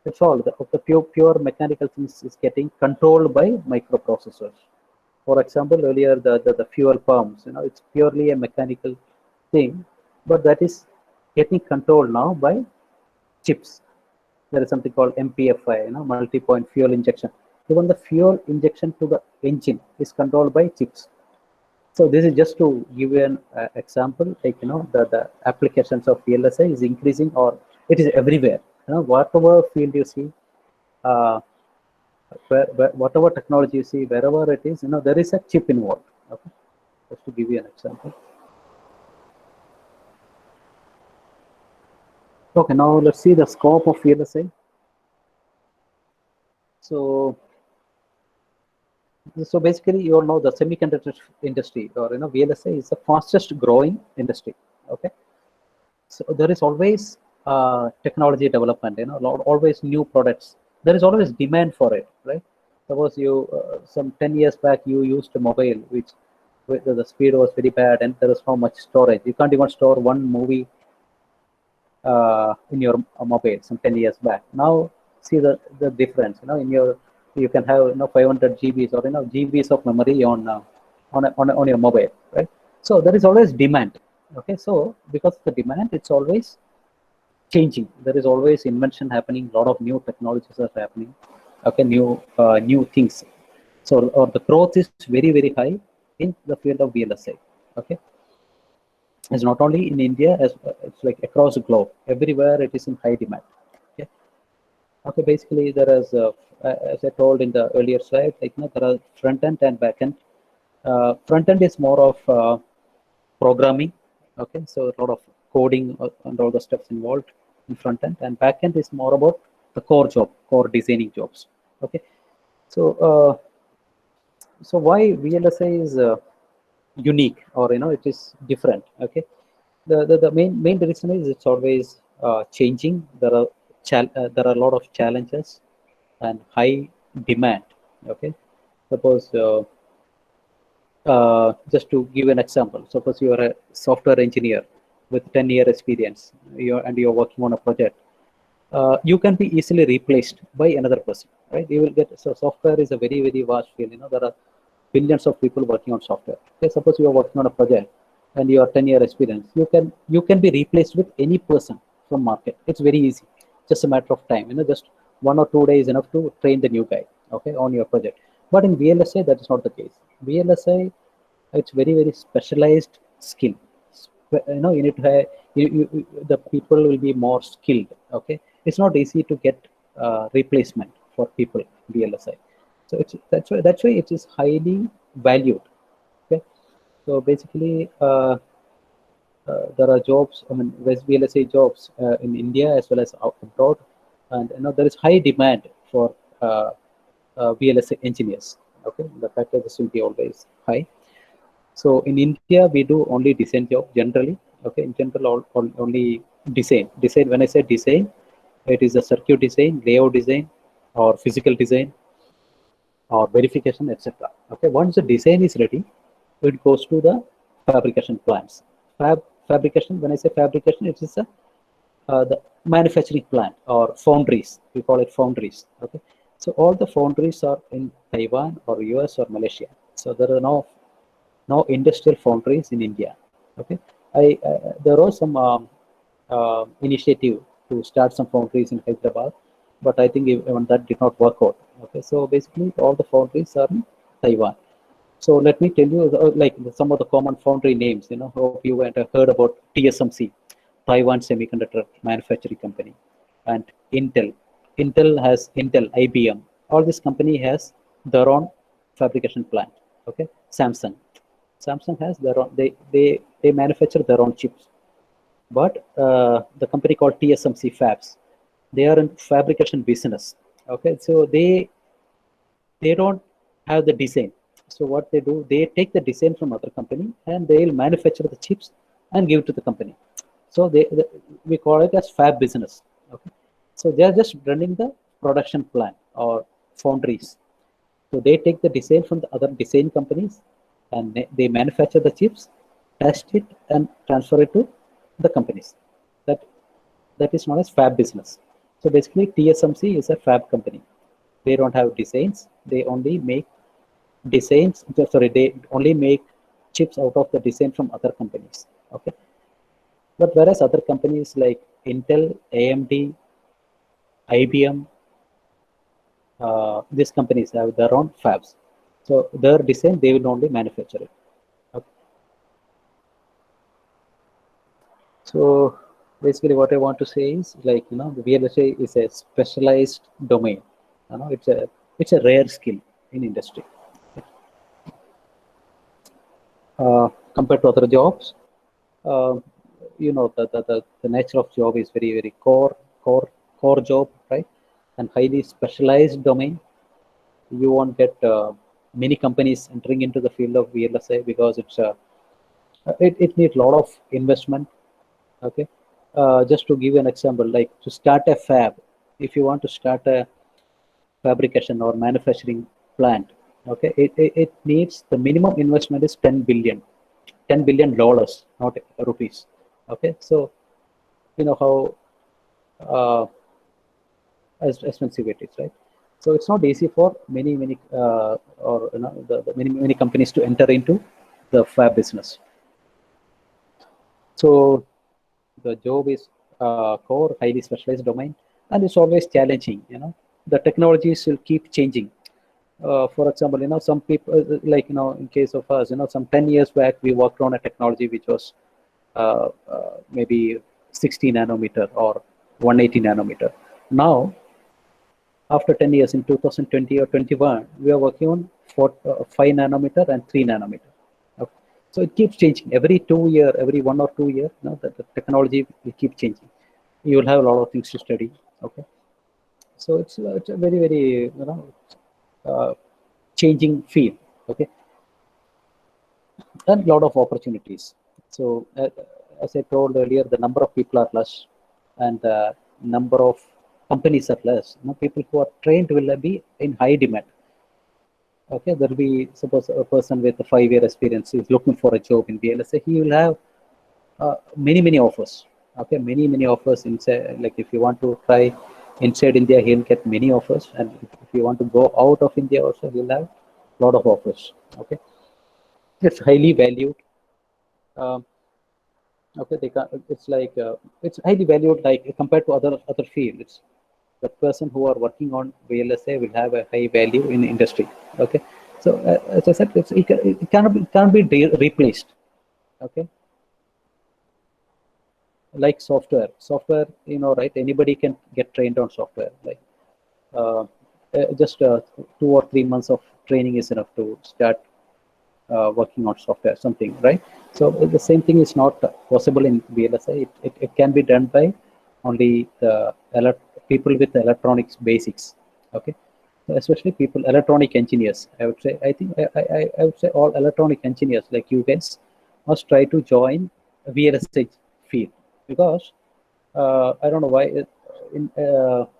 it's all the pure mechanical things is getting controlled by microprocessors. For example, earlier the fuel pumps, it's purely a mechanical thing, but that is getting controlled now by chips. There is something called MPFI, multi-point fuel injection. Even the fuel injection to the engine is controlled by chips. So this is just to give you an example, like the applications of VLSI is increasing, or it is everywhere. Whatever field you see, uh, whatever technology you see, wherever it is, there is a chip involved. Okay, just to give you an example. Okay, now let's see the scope of VLSI. So So basically, you all know the semiconductor industry, or VLSI is the fastest growing industry. Okay, so there is always technology development. Always new products. There is always demand for it, right? Suppose you some 10 years back you used a mobile which the speed was very bad and there was not much storage. You can't even store one movie in your mobile some 10 years back. Now see the difference. In your you can have 500 GBs or GBs of memory on your mobile, right? So there is always demand. Okay, so because of the demand, it's always changing. There is always invention happening. A lot of new technologies are happening. Okay, new things. So or the growth is very high in the field of VLSI. Okay, it's not only in India, as it's like across the globe. Everywhere it is in high demand. Okay. Okay. Basically, there is, as I told in the earlier slide, there are front end and back end. Front end is more of programming. Okay, so a lot of coding and all the steps involved in front end, and back end is more about the core designing jobs. Okay, so so why VLSI is unique, or it is different. Okay, the main reason is it's always changing. There are a lot of challenges and high demand. Okay, suppose just to give an example, suppose you are a software engineer with 10-year experience, and you're working on a project. You can be easily replaced by another person, right? You will get, so software is a very vast field. There are billions of people working on software. Okay, suppose you are working on a project and you are 10-year experience, you can be replaced with any person from market. It's very easy, just a matter of time. Just 1 or 2 days enough to train the new guy, okay, on your project. But in VLSI, that is not the case. VLSI, it's very specialized skill. You need to have, the people will be more skilled. Okay, it's not easy to get replacement for people VLSI. So that's why it is highly valued. Okay, so basically there are jobs, I mean West VLSI jobs in India as well as out abroad, and there is high demand for VLSI engineers. Okay, the packages will be always high. So in India, we do only design job generally. Okay, in general, only design. When I say design, it is a circuit design, layout design, or physical design, or verification, etc. Okay, once the design is ready, it goes to the fabrication plants. Fabrication. When I say fabrication, it is the manufacturing plant or foundries. We call it foundries. Okay, so all the foundries are in Taiwan or US or Malaysia. So there are no industrial foundries in India. Okay, there was some initiative to start some foundries in Hyderabad, but I think even that did not work out. Okay, so basically all the foundries are in Taiwan. So let me tell you, like some of the common foundry names. Hope you went heard about TSMC, Taiwan Semiconductor Manufacturing Company, and Intel. IBM. All this company has their own fabrication plant. Okay, Samsung has their own. They manufacture their own chips. But the company called TSMC Fabs, they are in fabrication business. Okay, so they don't have the design. So what they do, they take the design from other company and they'll manufacture the chips and give it to the company. So we call it as fab business. Okay, so they are just running the production plant or foundries. So they take the design from the other design companies and they manufacture the chips, test it, and transfer it to the companies. That that is known as fab business. So basically, TSMC is a fab company. They don't have designs. They only make designs. Sorry, they only make chips out of the design from other companies. Okay, but whereas other companies like Intel, AMD, IBM, these companies have their own fabs. So their design, they will only manufacture it. Okay. So basically what I want to say is, like, the VLSI is a specialized domain. It's a rare skill in industry. Compared to other jobs, uh, the nature of job is very core job, right? And highly specialized domain. You won't get many companies entering into the field of VLSI because it needs a lot of investment. Okay, just to give you an example, like to start a fab, if you want to start a fabrication or manufacturing plant, okay, it needs, the minimum investment is 10 billion dollars, not rupees. Okay, so you know how as expensive it is, right? So it's not easy for many or the many companies to enter into the fab business. So the job is core, highly specialized domain, and it's always challenging. The technologies will keep changing. For example, some people, like in case of us, some 10 years back, we worked on a technology which was maybe 60 nanometer or 180 nanometer. Now, after 10 years, in 2020 or 21, we are working on 5 nanometer and 3 nanometer. Okay. So it keeps changing every 2 year, every 1 or 2 year. The technology will keep changing. You will have a lot of things to study. Okay. So it's a very uh, changing field. Okay, and a lot of opportunities. So as I told earlier, the number of people are less, and the number of companies are less. People who are trained will be in high demand. Okay, there will be, suppose a person with a 5-year experience is looking for a job in VLSA, he will have many offers. Okay, many offers inside. Like if you want to try inside India, he'll get many offers, and if you want to go out of India also, he'll have a lot of offers. Okay, it's highly valued. Um, okay, it's like it's highly valued, like compared to other fields. The person who are working on VLSA will have a high value in industry. Okay, so as I said, it cannot be replaced. Okay, like software, right? Anybody can get trained on software. Like uh, just 2 or 3 months of training is enough to start working on software, something, right? So the same thing is not possible in VLSI. It can be done by only the people with electronics basics. Okay, so especially people, electronic engineers. I would say, I think I would say all electronic engineers like you guys must try to join VLSI field, because I don't know why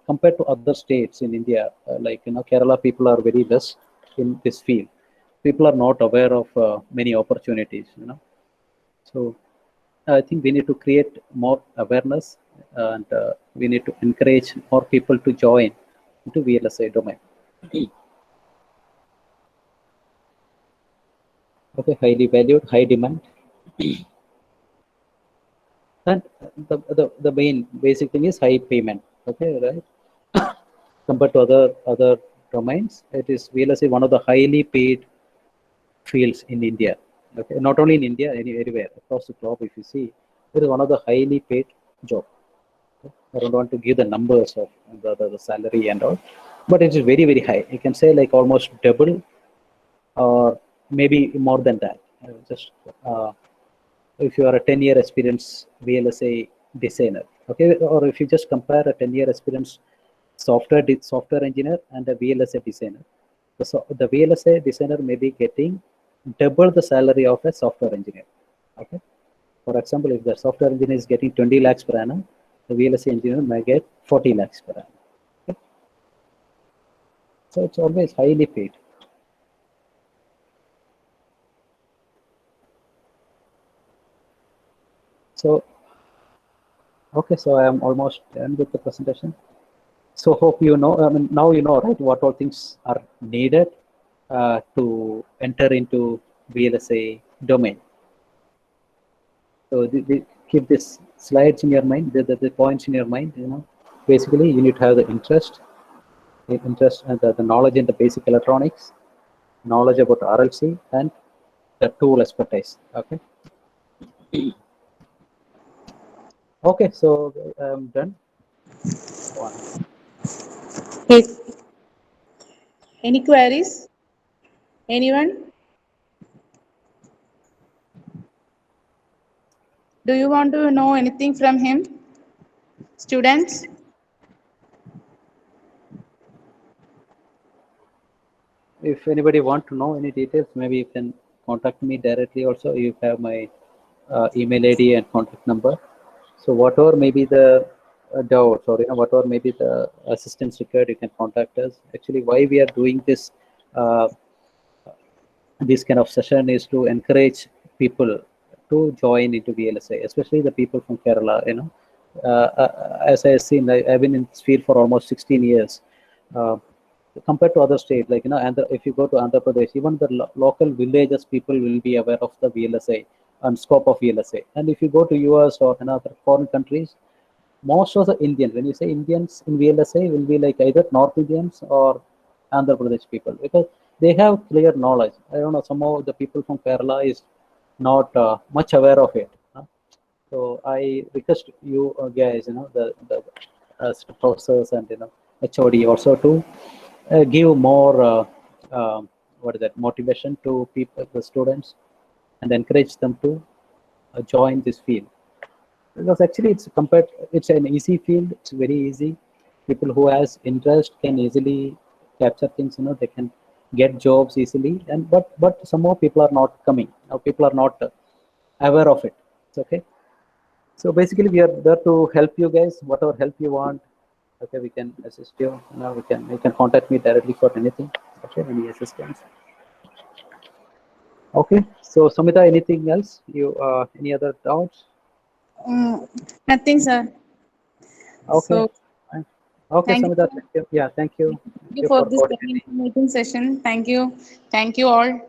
compared to other states in India, like Kerala, people are very less in this field. People are not aware of many opportunities. So I think we need to create more awareness, and we need to encourage more people to join into VLSI domain. Okay, highly valued, high demand, and the main basic thing is high payment. Okay, right? Compared to other domains, it is VLSI one of the highly paid fields in India. Okay, not only in India, anywhere across the globe. If you see, it is one of the highly paid job. Okay. I don't want to give the numbers of the salary and all, but it is very high. You can say like almost double, or maybe more than that. Just if you are a 10-year experience VLSA designer, okay, or if you just compare a 10-year experience software engineer and a VLSA designer, the VLSA designer may be getting double the salary of a software engineer. Okay, for example, if the software engineer is getting 20 lakhs per annum, the VLSA engineer may get 40 lakhs per annum. Okay? So it's always highly paid. So okay, so I am almost done with the presentation. So hope you know, I mean, now you know, right, what all things are needed to enter into VLSA domain. So keep this slides in your mind, the points in your mind. Basically you need to have the interest and the knowledge in the basic electronics, knowledge about RLC, and the tool expertise. Okay. Okay, so I'm done. One. Yes. Any queries? Anyone? Do you want to know anything from him? Students? if anybody want to know any details, maybe you can contact me directly. Also, you have my email ID and contact number. So whatever may be the doubts, or whatever may be the assistance required, you can contact us. Actually, why we are doing uh, this kind of session is to encourage people to join into VLSI, especially the people from Kerala. As I have seen, I've been in this field for almost 16 years. Uh, Compared to other states, like if you go to Andhra Pradesh, even the local villages, people will be aware of the VLSI and scope of VLSI. And if you go to US or other foreign countries, most of the Indians, when you say Indians in VLSI, will be like either North Indians or Andhra Pradesh people, because they have clear knowledge. I don't know, some of the people from Kerala is not much aware of it. So I request you guys, the professors and HOD also to give more what is that motivation to people, the students, and encourage them to join this field, because actually it's an easy field. It's very easy. People who has interest can easily capture things. They can get jobs easily. And but some more people are not coming now. People are not aware of it. It's okay. So basically, we are there to help you guys. Whatever help you want, okay, we can assist you. You can contact me directly for anything. Okay, any assistance. Okay. So Samita, anything else? You any other doubts? Mm, nothing, sir. Okay. So Fine. Okay, thank Samita. you. Thank you. Yeah, thank you. Thank Thank you you for for this very coordinating. informative session. Thank you. Thank you all.